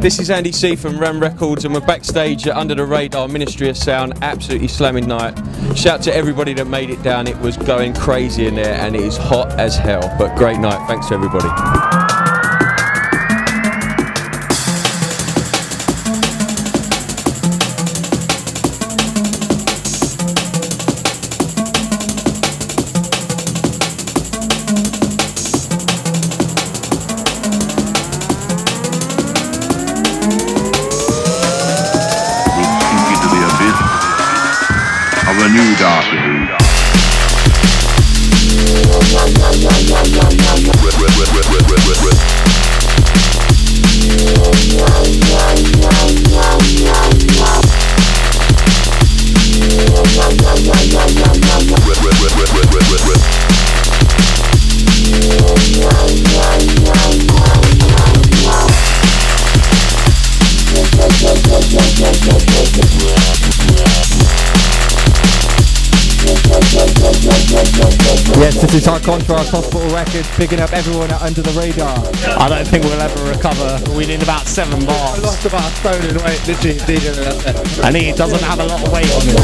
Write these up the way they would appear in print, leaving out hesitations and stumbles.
This is Andy C from Ram Records, and we're backstage at Under the Radar Ministry of Sound. Absolutely slamming night. Shout to everybody that made it down. It was going crazy in there, and it is hot as hell. But great night. Thanks to everybody. Of a new dark age. Yes, this is High Contrast Hospital Records, picking up everyone at Under the Radar. I don't think we'll ever recover. We did about 7 bars. I lost about a stone in weight, literally, DJ. And he doesn't have a lot of weight on him.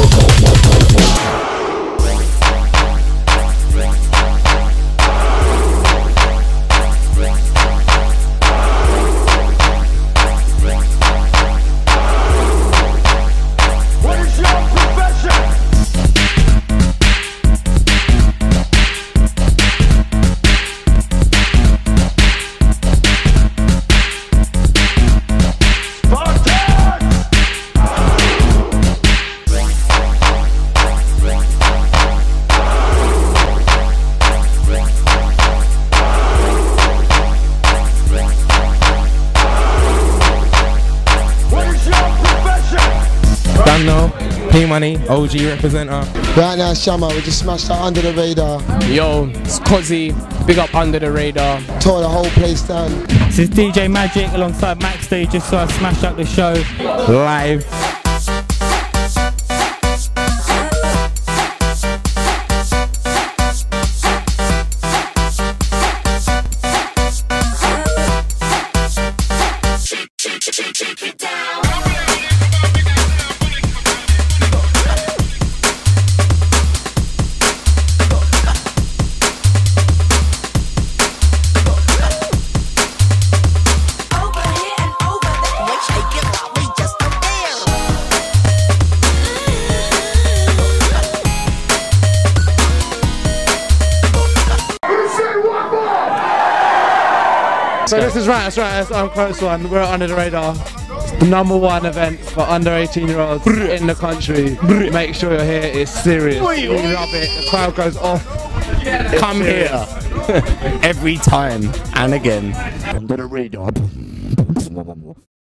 No, P-Money, OG representer. Right now, Shama, we just smashed out Under the Radar. Yo, it's Cozzy, big up Under the Radar. Tore the whole place down. This is DJ Magic alongside Max Stage, just so I smashed up the show live. So this is right, that's our close one. We're at Under the Radar. The #1 event for under 18-year-olds in the country. Make sure you're here, it's serious. We love it, the crowd goes off. Come here. Every time and again. Under the Radar.